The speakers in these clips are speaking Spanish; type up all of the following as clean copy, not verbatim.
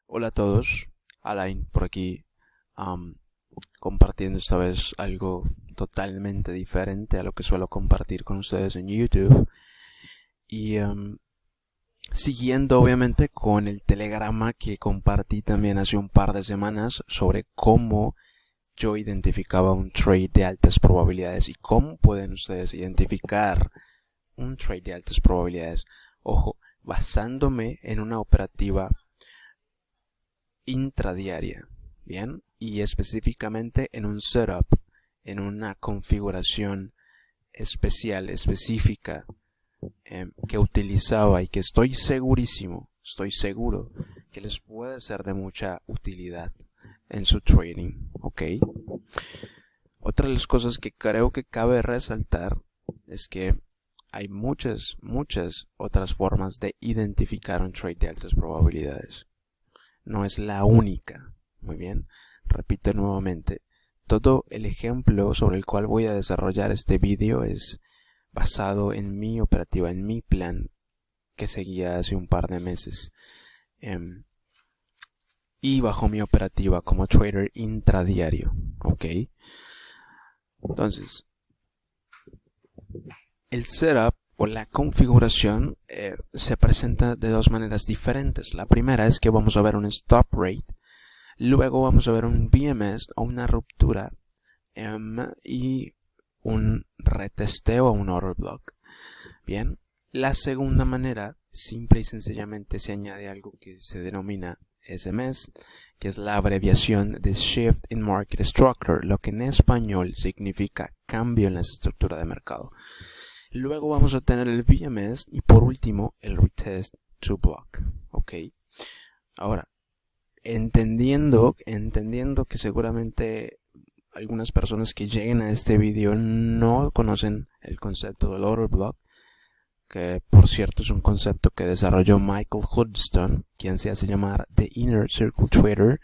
Hola a todos, Alain por aquí, compartiendo esta vez algo totalmente diferente a lo que suelo compartir con ustedes en YouTube y siguiendo obviamente con el telegrama que compartí también hace un par de semanas sobre cómo yo identificaba un trade de altas probabilidades y cómo pueden ustedes identificar un trade de altas probabilidades. Ojo, basándome en una operativa intradiaria, bien, y específicamente en un setup, en una configuración especial, específica, que utilizaba y que estoy seguro que les puede ser de mucha utilidad en su trading, ¿ok? Otra de las cosas que creo que cabe resaltar es que hay muchas otras formas de identificar un trade de altas probabilidades. No es la única. Muy bien. Repito nuevamente. Todo el ejemplo sobre el cual voy a desarrollar este vídeo es basado en mi operativa, en mi plan que seguía hace un par de meses. Y bajo mi operativa como trader intradiario. ¿Ok? Entonces, el setup o la configuración se presenta de dos maneras diferentes. La primera es que vamos a ver un stop rate, luego vamos a ver un BMS o una ruptura y un retesteo o un order block. Bien, la segunda manera, simple y sencillamente se añade algo que se denomina SMS, que es la abreviación de Shift in Market Structure, lo que en español significa cambio en la estructura de mercado. Luego vamos a tener el BMS y por último el retest to block. Ok. Ahora, entendiendo que seguramente algunas personas que lleguen a este vídeo no conocen el concepto del order block, que por cierto es un concepto que desarrolló Michael Hudson, quien se hace llamar The Inner Circle Trader,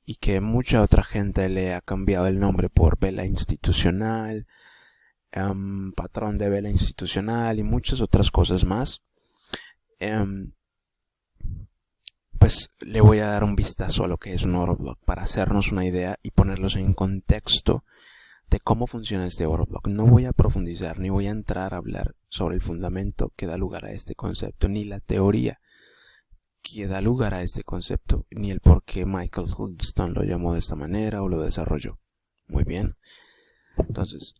y que mucha otra gente le ha cambiado el nombre por vela institucional, patrón de vela institucional y muchas otras cosas más. Pues le voy a dar un vistazo a lo que es un order block para hacernos una idea y ponerlos en contexto de cómo funciona este order block. No voy a profundizar ni voy a entrar a hablar sobre el fundamento que da lugar a este concepto, ni la teoría que da lugar a este concepto, ni el por qué Michael Hudson lo llamó de esta manera o lo desarrolló. Muy bien. Entonces,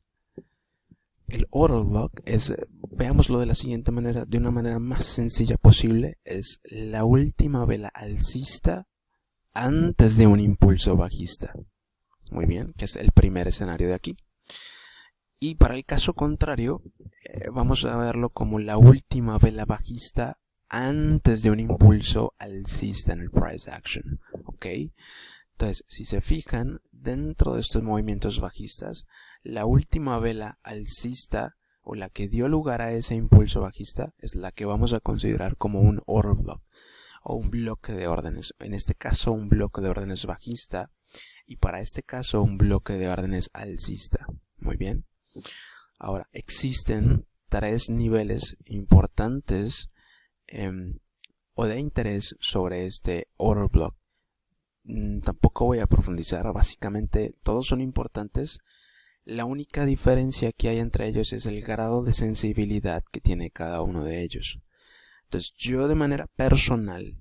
el order block es, veámoslo de la siguiente manera, de una manera más sencilla posible, es la última vela alcista antes de un impulso bajista. Muy bien, que es el primer escenario de aquí. Y para el caso contrario, vamos a verlo como la última vela bajista antes de un impulso alcista en el price action. ¿Ok? Entonces, si se fijan, dentro de estos movimientos bajistas, la última vela alcista o la que dio lugar a ese impulso bajista es la que vamos a considerar como un order block o un bloque de órdenes. En este caso, un bloque de órdenes bajista y para este caso, un bloque de órdenes alcista. Muy bien. Ahora, existen tres niveles importantes o de interés sobre este order block. Tampoco voy a profundizar, básicamente todos son importantes. La única diferencia que hay entre ellos es el grado de sensibilidad que tiene cada uno de ellos. Entonces yo de manera personal,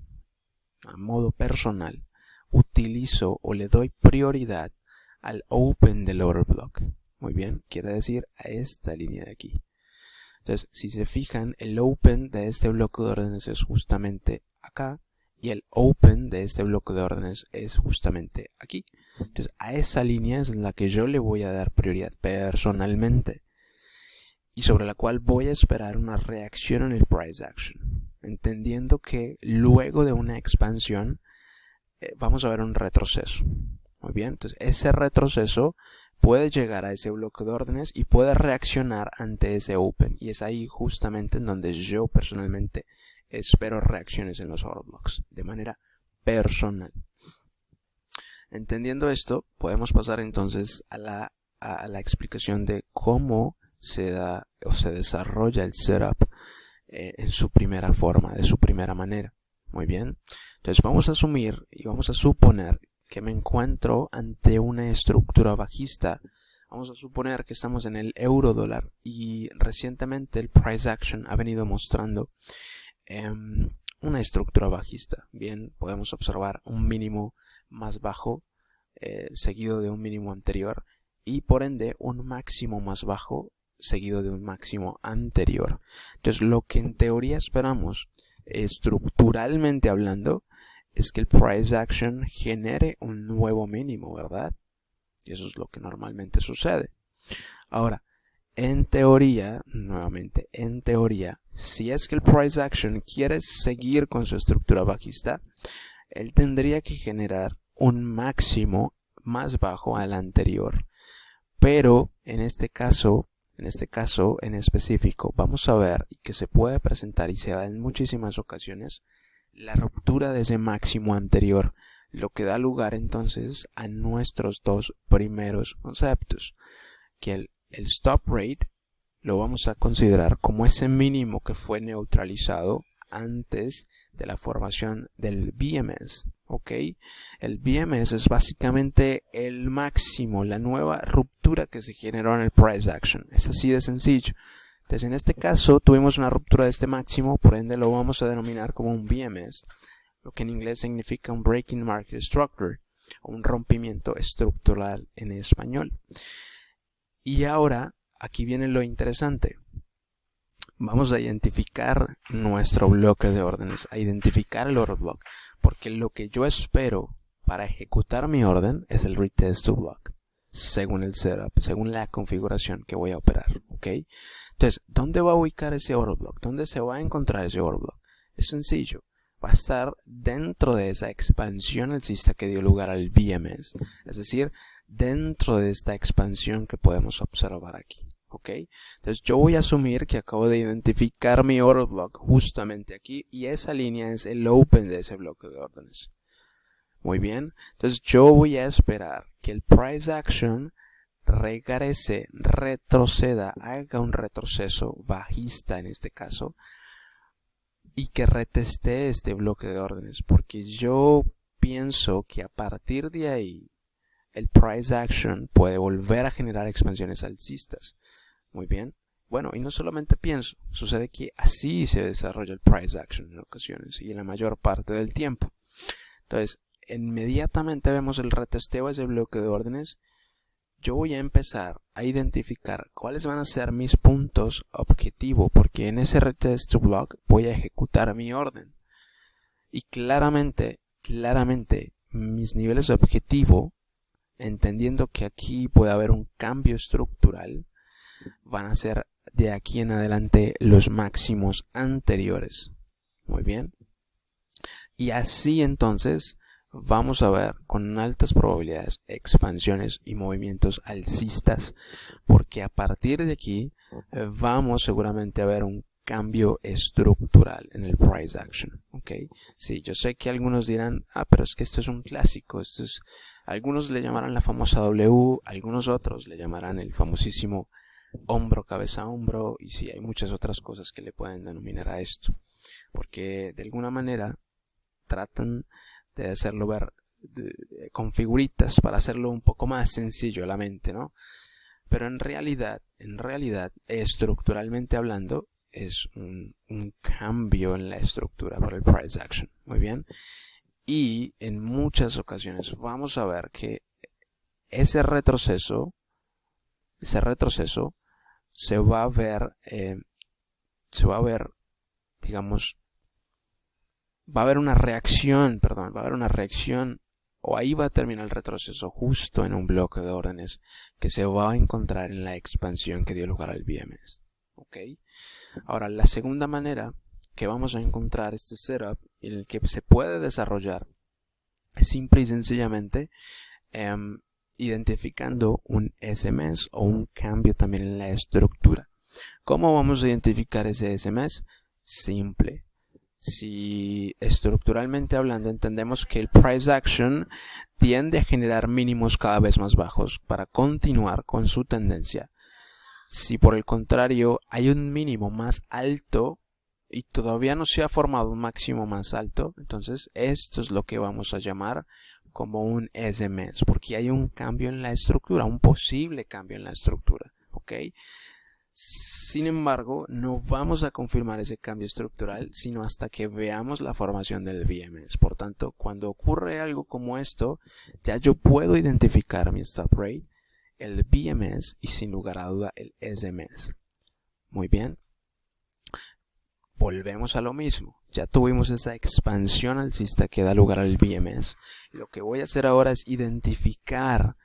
a modo personal, utilizo o le doy prioridad al open del order block. Muy bien, quiere decir a esta línea de aquí. Entonces si se fijan, el open de este bloque de órdenes es justamente acá. Y el open de este bloque de órdenes es justamente aquí. Entonces a esa línea es la que yo le voy a dar prioridad personalmente. Y sobre la cual voy a esperar una reacción en el price action. Entendiendo que luego de una expansión vamos a ver un retroceso. Muy bien, entonces ese retroceso puede llegar a ese bloque de órdenes y puede reaccionar ante ese open. Y es ahí justamente en donde yo personalmente espero reacciones en los order blocks de manera personal. Entendiendo esto, podemos pasar entonces a la explicación de cómo se da o se desarrolla el setup en su primera forma, de su primera manera. Muy bien. Entonces vamos a asumir y vamos a suponer que me encuentro ante una estructura bajista. Vamos a suponer que estamos en el euro dólar y recientemente el price action ha venido mostrando una estructura bajista. Bien, podemos observar un mínimo más bajo seguido de un mínimo anterior y por ende un máximo más bajo seguido de un máximo anterior. Entonces lo que en teoría esperamos, estructuralmente hablando, es que el price action genere un nuevo mínimo, ¿verdad? Y eso es lo que normalmente sucede. Ahora, en teoría, nuevamente, en teoría, si es que el price action quiere seguir con su estructura bajista, él tendría que generar un máximo más bajo al anterior. Pero en este caso en específico, vamos a ver que se puede presentar y se da en muchísimas ocasiones la ruptura de ese máximo anterior, lo que da lugar entonces a nuestros dos primeros conceptos, que el stop rate lo vamos a considerar como ese mínimo que fue neutralizado antes de la formación del BMS, ¿ok? El BMS es básicamente el máximo, la nueva ruptura que se generó en el price action. Es así de sencillo. Entonces, en este caso, tuvimos una ruptura de este máximo, por ende lo vamos a denominar como un BMS, lo que en inglés significa un Breaking Market Structure, o un rompimiento estructural en español. Y ahora, aquí viene lo interesante. Vamos a identificar nuestro bloque de órdenes, a identificar el order block, porque lo que yo espero para ejecutar mi orden es el retest to block, según el setup, según la configuración que voy a operar, ¿ok? Entonces, ¿dónde va a ubicar ese order block? ¿Dónde se va a encontrar ese order block? Es sencillo, va a estar dentro de esa expansión alcista que dio lugar al BMS, es decir, dentro de esta expansión que podemos observar aquí. ¿Ok? Entonces yo voy a asumir que acabo de identificar mi order block justamente aquí y esa línea es el open de ese bloque de órdenes. Muy bien, entonces yo voy a esperar que el price action regrese, retroceda, haga un retroceso bajista en este caso y que reteste este bloque de órdenes, porque yo pienso que a partir de ahí el price action puede volver a generar expansiones alcistas. Muy bien. Bueno, y no solamente pienso, sucede que así se desarrolla el price action en ocasiones y en la mayor parte del tiempo. Entonces, inmediatamente vemos el retesteo de ese bloque de órdenes. Yo voy a empezar a identificar cuáles van a ser mis puntos objetivo, porque en ese retest to block voy a ejecutar mi orden. Y claramente, mis niveles de objetivo, entendiendo que aquí puede haber un cambio estructural, van a ser de aquí en adelante los máximos anteriores. Muy bien. Y así entonces vamos a ver con altas probabilidades expansiones y movimientos alcistas, porque a partir de aquí vamos seguramente a ver un cambio estructural en el price action. ¿Ok? Sí, yo sé que algunos dirán, pero es que esto es un clásico, algunos le llamarán la famosa W, algunos otros le llamarán el famosísimo hombro, cabeza, hombro, y sí, hay muchas otras cosas que le pueden denominar a esto, porque de alguna manera tratan de hacerlo ver con figuritas para hacerlo un poco más sencillo a la mente, ¿no? Pero en realidad, estructuralmente hablando, es un cambio en la estructura para el price action. Muy bien. Y en muchas ocasiones vamos a ver que ese retroceso se va a ver, digamos, va a haber una reacción, o ahí va a terminar el retroceso justo en un bloque de órdenes que se va a encontrar en la expansión que dio lugar al BMS. ¿Ok? Ahora, la segunda manera que vamos a encontrar este setup en el que se puede desarrollar es simple y sencillamente identificando un SMS o un cambio también en la estructura. ¿Cómo vamos a identificar ese SMS? Simple. Si estructuralmente hablando entendemos que el price action tiende a generar mínimos cada vez más bajos para continuar con su tendencia. Si por el contrario hay un mínimo más alto y todavía no se ha formado un máximo más alto, entonces esto es lo que vamos a llamar como un SMS, porque hay un cambio en la estructura, un posible cambio en la estructura, ¿ok? Sin embargo, no vamos a confirmar ese cambio estructural sino hasta que veamos la formación del BMS. Por tanto, cuando ocurre algo como esto, ya yo puedo identificar mi stop rate, el BMS y sin lugar a duda el SMS. Muy bien. Volvemos a lo mismo. Ya tuvimos esa expansión alcista que da lugar al BMS. Lo que voy a hacer ahora es identificar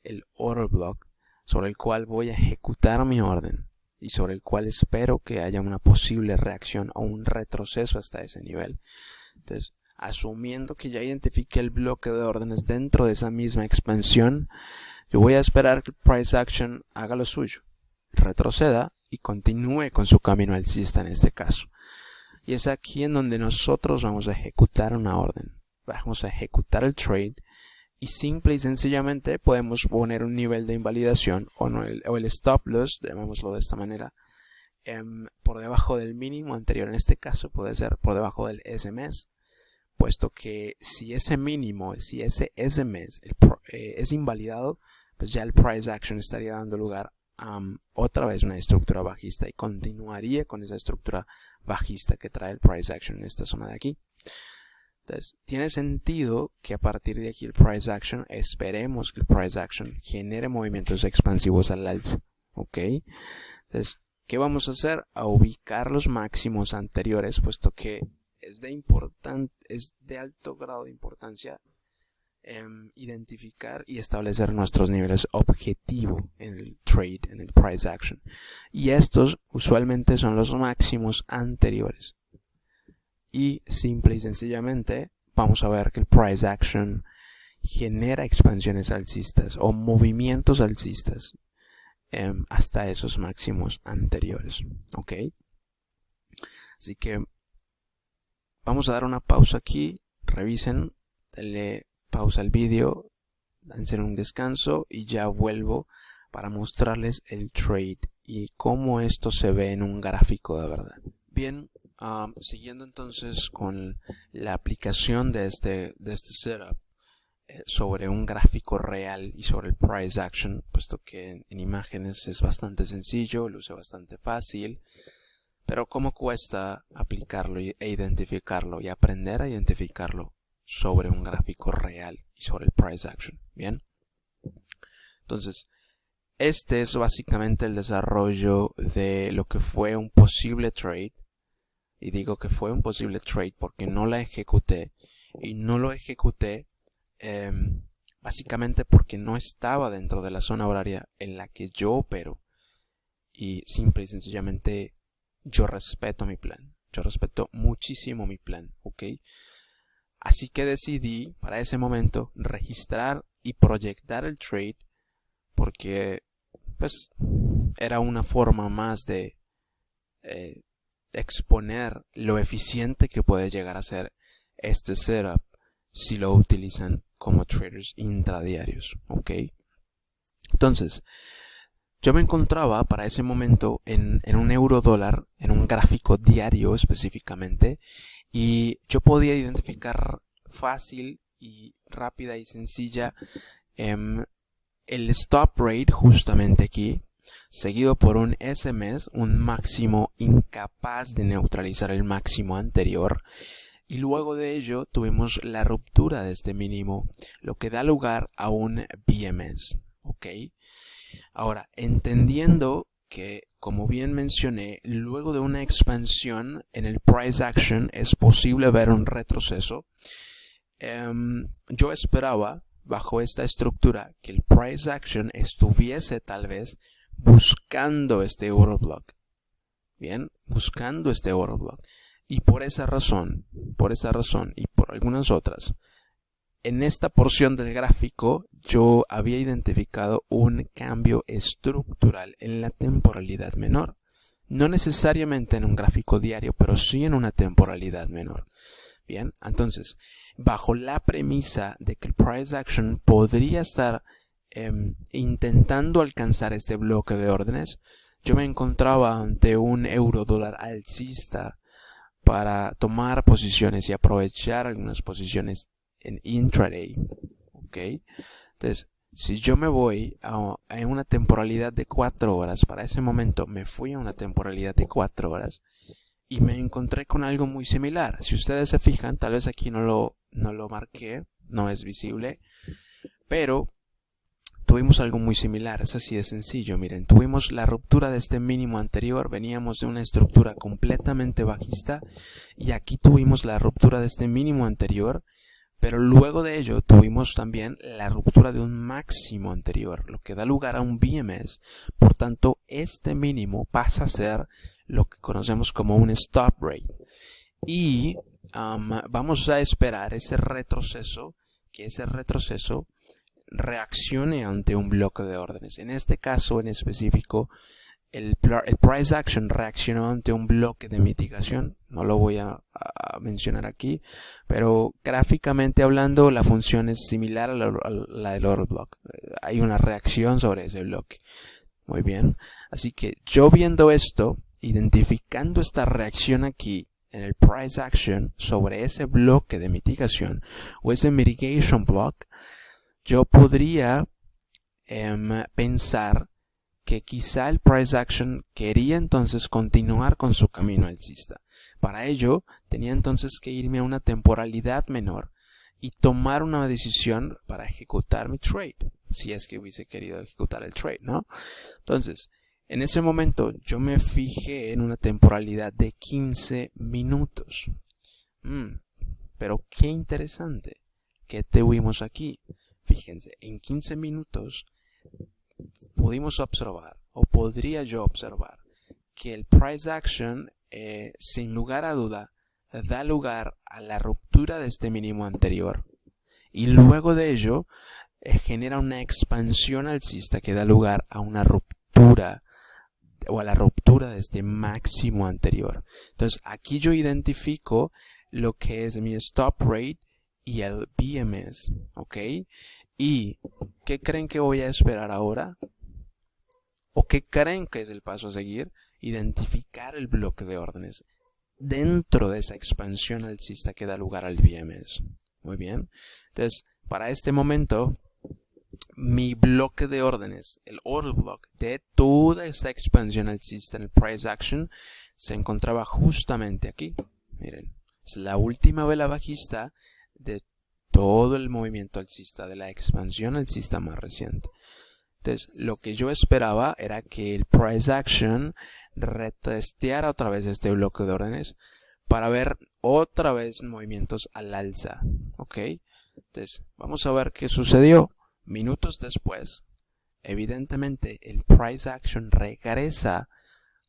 el order block sobre el cual voy a ejecutar mi orden y sobre el cual espero que haya una posible reacción o un retroceso hasta ese nivel. Entonces, asumiendo que ya identifiqué el bloque de órdenes dentro de esa misma expansión, yo voy a esperar que el price action haga lo suyo, retroceda y continúe con su camino alcista en este caso. Y es aquí en donde nosotros vamos a ejecutar una orden. Vamos a ejecutar el trade y simple y sencillamente podemos poner un nivel de invalidación o el stop loss, llamémoslo de esta manera, por debajo del mínimo anterior. En este caso puede ser por debajo del SMS, puesto que si ese mínimo, si ese SMS es invalidado, pues ya el price action estaría dando lugar a otra vez una estructura bajista y continuaría con esa estructura bajista que trae el price action en esta zona de aquí. Entonces, tiene sentido que a partir de aquí el price action, esperemos que el price action genere movimientos expansivos al alza, ¿ok? Entonces, ¿qué vamos a hacer? A ubicar los máximos anteriores, puesto que es de alto grado de importancia identificar y establecer nuestros niveles objetivo en el trade, en el price action. Y estos usualmente son los máximos anteriores. Y simple y sencillamente vamos a ver que el price action genera expansiones alcistas o movimientos alcistas hasta esos máximos anteriores, ¿ok? Así que vamos a dar una pausa aquí, revisen, denle pausa al vídeo, dense un descanso y ya vuelvo para mostrarles el trade y cómo esto se ve en un gráfico de verdad. Bien, siguiendo entonces con la aplicación de este setup sobre un gráfico real y sobre el price action, puesto que en imágenes es bastante sencillo, luce bastante fácil, pero cómo cuesta aplicarlo e identificarlo y aprender a identificarlo sobre un gráfico real y sobre el price action. Bien, entonces este es básicamente el desarrollo de lo que fue un posible trade. Y digo que fue un posible trade porque no la ejecuté. Y no lo ejecuté básicamente porque no estaba dentro de la zona horaria en la que yo opero. Y simple y sencillamente yo respeto mi plan. Yo respeto muchísimo mi plan, ¿ok? Así que decidí para ese momento registrar y proyectar el trade porque pues era una forma más de exponer lo eficiente que puede llegar a ser este setup si lo utilizan como traders intradiarios, ¿ok? Entonces, yo me encontraba para ese momento en un euro dólar, en un gráfico diario específicamente, y yo podía identificar fácil y rápida y sencilla el stop rate justamente aquí, seguido por un SMS, un máximo incapaz de neutralizar el máximo anterior, y luego de ello tuvimos la ruptura de este mínimo, lo que da lugar a un BMS, ¿ok? Ahora, entendiendo que, como bien mencioné, luego de una expansión en el price action es posible ver un retroceso, yo esperaba, bajo esta estructura, que el price action estuviese tal vez buscando este order block. Bien, buscando este order block. Y por esa razón y por algunas otras, en esta porción del gráfico yo había identificado un cambio estructural en la temporalidad menor. No necesariamente en un gráfico diario, pero sí en una temporalidad menor. Bien, entonces, bajo la premisa de que el price action podría estar intentando alcanzar este bloque de órdenes, yo me encontraba ante un euro dólar alcista para tomar posiciones y aprovechar algunas posiciones en intraday. ¿Ok? Entonces, si yo me voy a una temporalidad de 4 horas, para ese momento me fui a una temporalidad de 4 horas y me encontré con algo muy similar. Si ustedes se fijan, tal vez aquí no lo marqué, no es visible, pero tuvimos algo muy similar. Es así de sencillo. Miren, tuvimos la ruptura de este mínimo anterior, veníamos de una estructura completamente bajista y aquí tuvimos la ruptura de este mínimo anterior, pero luego de ello tuvimos también la ruptura de un máximo anterior, lo que da lugar a un BMS. Por tanto, este mínimo pasa a ser lo que conocemos como un stop rate. Y vamos a esperar ese retroceso, que ese retroceso reaccione ante un bloque de órdenes. En este caso en específico, el price action reaccionó ante un bloque de mitigación. No lo voy a mencionar aquí, pero gráficamente hablando la función es similar a la del order block. Hay una reacción sobre ese bloque. Muy bien. Así que yo viendo esto, identificando esta reacción aquí en el price action sobre ese bloque de mitigación o ese mitigation block, yo podría pensar que quizá el price action quería entonces continuar con su camino alcista. Para ello, tenía entonces que irme a una temporalidad menor y tomar una decisión para ejecutar mi trade, si es que hubiese querido ejecutar el trade, ¿no? Entonces, en ese momento yo me fijé en una temporalidad de 15 minutos. Pero qué interesante. ¿Qué tuvimos aquí? Fíjense, en 15 minutos pudimos observar, o podría yo observar, que el price action, sin lugar a duda, da lugar a la ruptura de este mínimo anterior. Y luego de ello, genera una expansión alcista que da lugar a una ruptura, o a la ruptura de este máximo anterior. Entonces, aquí yo identifico lo que es mi stop rate y el BMS, ¿ok? ¿Y qué creen que voy a esperar ahora? ¿O qué creen que es el paso a seguir? Identificar el bloque de órdenes dentro de esa expansión alcista que da lugar al BMS. Muy bien. Entonces, para este momento, mi bloque de órdenes, el order block de toda esta expansión alcista en el price action, se encontraba justamente aquí. Miren, es la última vela bajista de todo el movimiento alcista, de la expansión alcista más reciente. Entonces, lo que yo esperaba era que el price action retesteara otra vez este bloque de órdenes para ver otra vez movimientos al alza. ¿Ok? Entonces, vamos a ver qué sucedió. Minutos después, evidentemente, el price action regresa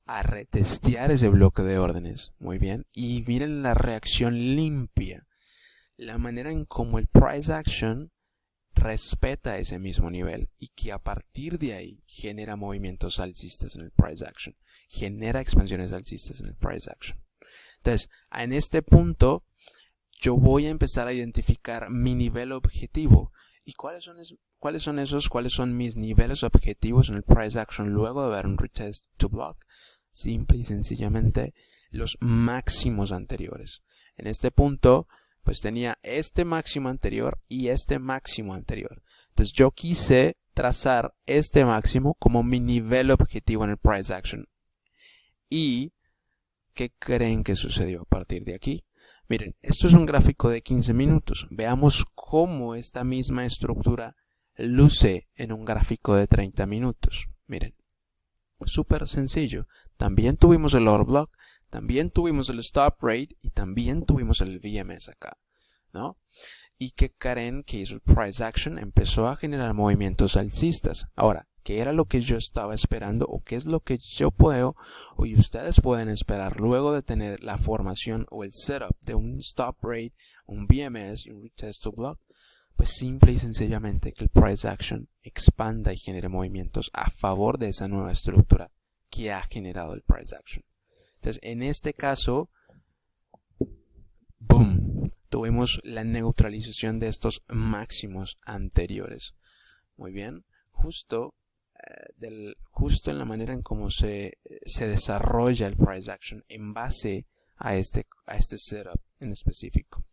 a retestear ese bloque de órdenes. Muy bien. Y miren la reacción limpia. La manera en cómo el price action respeta ese mismo nivel y que a partir de ahí genera movimientos alcistas en el price action, genera expansiones alcistas en el price action. Entonces, en este punto yo voy a empezar a identificar mi nivel objetivo. ¿Y cuáles son mis niveles objetivos en el price action luego de ver un retest to block? Simple y sencillamente los máximos anteriores. En este punto pues tenía este máximo anterior y este máximo anterior. Entonces yo quise trazar este máximo como mi nivel objetivo en el price action. ¿Y qué creen que sucedió a partir de aquí? Miren, esto es un gráfico de 15 minutos. Veamos cómo esta misma estructura luce en un gráfico de 30 minutos. Miren, súper sencillo. También tuvimos el order block, también tuvimos el stop rate y también tuvimos el VMS acá, ¿no? ¿Y qué creen que hizo el price action? Empezó a generar movimientos alcistas. Ahora, ¿qué era lo que yo estaba esperando o qué es lo que yo puedo o y ustedes pueden esperar luego de tener la formación o el setup de un stop rate, un VMS y un retest to block? Pues simple y sencillamente que el price action expanda y genere movimientos a favor de esa nueva estructura que ha generado el price action. Entonces, en este caso, ¡boom!, tuvimos la neutralización de estos máximos anteriores. Muy bien, justo en la manera en cómo se desarrolla el price action en base a este setup en específico.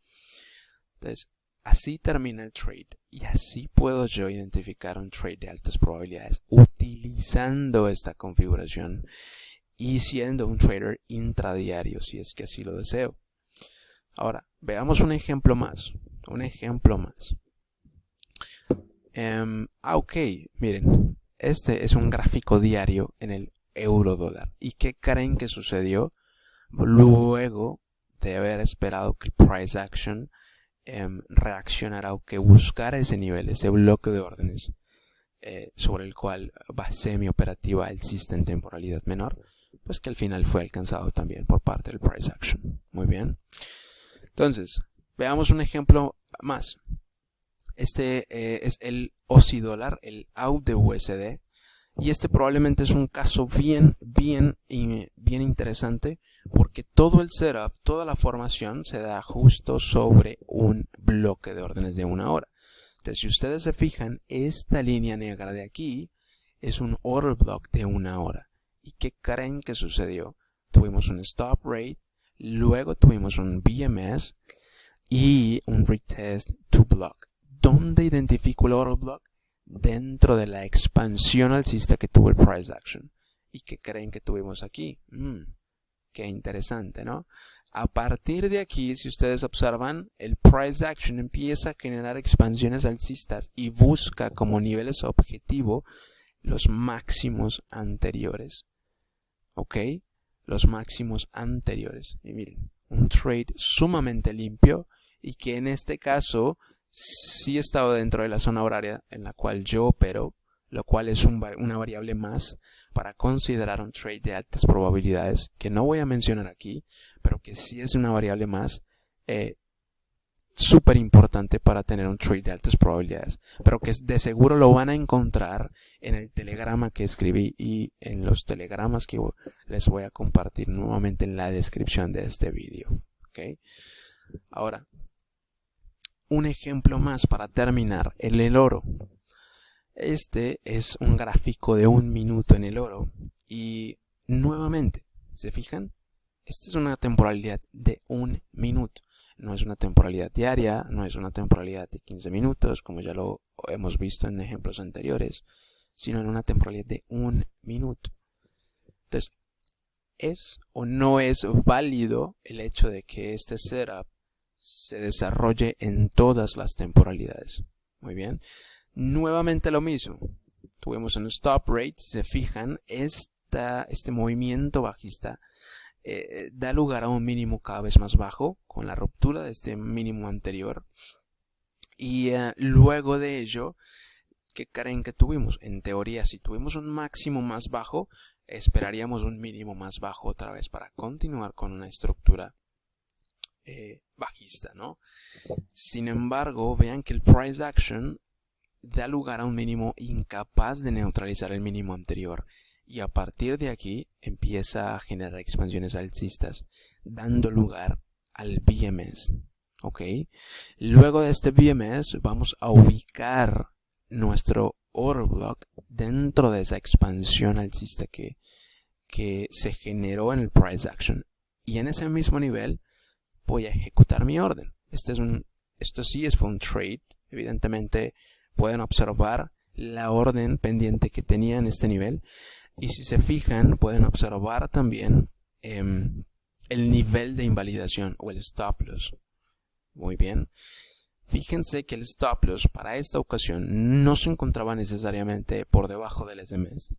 Entonces, así termina el trade y así puedo yo identificar un trade de altas probabilidades utilizando esta configuración y siendo un trader intradiario si es que así lo deseo. Ahora, veamos un ejemplo más. Ok, miren, este es un gráfico diario en el euro dólar. ¿Y qué creen que sucedió luego de haber esperado que el price action reaccionara o que buscara ese nivel, ese bloque de órdenes sobre el cual basé mi operativa alcista en temporalidad menor? Pues que al final fue alcanzado también por parte del price action. Muy bien. Entonces, veamos un ejemplo más. Este es el Aussie dólar, el AUD de USD. Y este probablemente es un caso bien interesante porque todo el setup, toda la formación se da justo sobre un bloque de órdenes de 1 hora. Entonces, si ustedes se fijan, esta línea negra de aquí es un order block de 1 hora. ¿Y qué creen que sucedió? Tuvimos un stop rate, luego tuvimos un BMS y un retest to block. ¿Dónde identifico el order block? Dentro de la expansión alcista que tuvo el price action. ¿Y qué creen que tuvimos aquí? Qué interesante, ¿no? A partir de aquí, si ustedes observan, el price action empieza a generar expansiones alcistas y busca como niveles objetivo los máximos anteriores. ¿Ok? Los máximos anteriores. Y miren, un trade sumamente limpio y que en este caso sí estaba dentro de la zona horaria en la cual yo opero, lo cual es una variable más para considerar un trade de altas probabilidades, que no voy a mencionar aquí, pero que sí es una variable más súper importante para tener un trade de altas probabilidades, pero que de seguro lo van a encontrar en el telegrama que escribí y en los telegramas que les voy a compartir nuevamente en la descripción de este vídeo. ¿Okay? Ahora, un ejemplo más para terminar, el oro. Este es un gráfico de 1 minuto en el oro y nuevamente, ¿se fijan? Esta es una temporalidad de 1 minuto. No es una temporalidad diaria, no es una temporalidad de 15 minutos, como ya lo hemos visto en ejemplos anteriores, sino en una temporalidad de 1 minuto. Entonces, ¿es o no es válido el hecho de que este setup se desarrolle en todas las temporalidades? Muy bien. Nuevamente lo mismo. Tuvimos un stop rate. Si se fijan, este movimiento bajista da lugar a un mínimo cada vez más bajo con la ruptura de este mínimo anterior. Y luego de ello, ¿qué creen que tuvimos? En teoría, si tuvimos un máximo más bajo, esperaríamos un mínimo más bajo otra vez para continuar con una estructura bajista, ¿no? Sin embargo, vean que el price action da lugar a un mínimo incapaz de neutralizar el mínimo anterior y a partir de aquí empieza a generar expansiones alcistas, dando lugar al BMS. ¿Ok? Luego de este BMS vamos a ubicar nuestro order block dentro de esa expansión alcista que se generó en el price action y en ese mismo nivel voy a ejecutar mi orden. Esto sí fue un trade. Evidentemente pueden observar la orden pendiente que tenía en este nivel. Y si se fijan, pueden observar también el nivel de invalidación o el stop loss. Muy bien. Fíjense que el stop loss para esta ocasión no se encontraba necesariamente por debajo del SMS.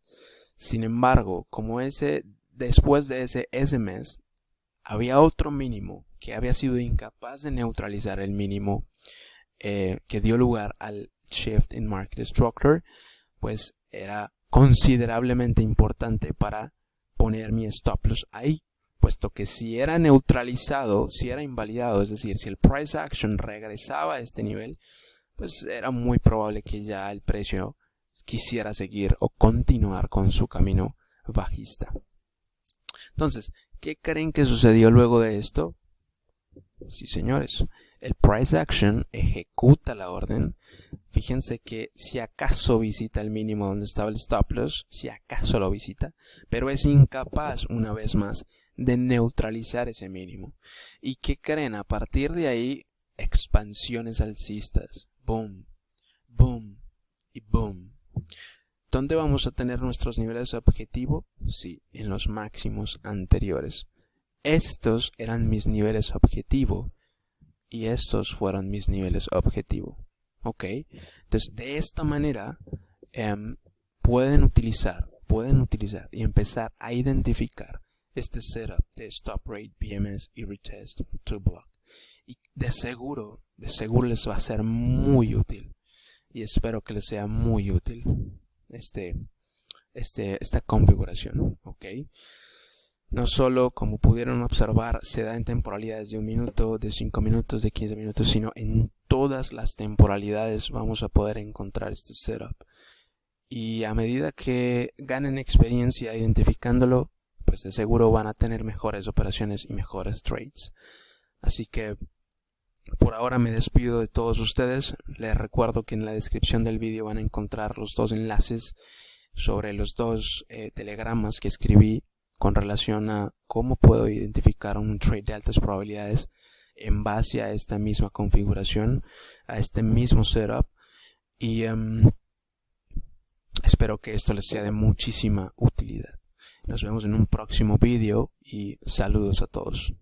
Sin embargo, como después de ese SMS había otro mínimo que había sido incapaz de neutralizar el mínimo que dio lugar al shift in market structure, pues era considerablemente importante para poner mi stop loss ahí, puesto que si era neutralizado, si era invalidado, es decir, si el price action regresaba a este nivel, pues era muy probable que ya el precio quisiera seguir o continuar con su camino bajista. Entonces, ¿qué creen que sucedió luego de esto? Sí, señores, El price action ejecuta la orden. Fíjense que si acaso visita el mínimo donde estaba el stop loss, si acaso lo visita, pero es incapaz una vez más de neutralizar ese mínimo. ¿Y qué creen? A partir de ahí, expansiones alcistas. Boom, boom y boom. ¿Dónde vamos a tener nuestros niveles de objetivo? Sí, en los máximos anteriores. Estos eran mis niveles objetivo y estos fueron mis niveles objetivo. ¿Ok? Entonces, de esta manera pueden utilizar y empezar a identificar este setup de stop rate, BMS y retest to block. Y de seguro les va a ser muy útil. Y espero que les sea muy útil esta configuración. ¿Ok? No solo, como pudieron observar, se da en temporalidades de 1 minuto, de 5 minutos, de 15 minutos, sino en todas las temporalidades vamos a poder encontrar este setup. Y a medida que ganen experiencia identificándolo, pues de seguro van a tener mejores operaciones y mejores trades. Así que por ahora me despido de todos ustedes. Les recuerdo que en la descripción del vídeo van a encontrar los 2 enlaces sobre los 2 telegramas que escribí con relación a cómo puedo identificar un trade de altas probabilidades en base a esta misma configuración, a este mismo setup. Y espero que esto les sea de muchísima utilidad. Nos vemos en un próximo vídeo y saludos a todos.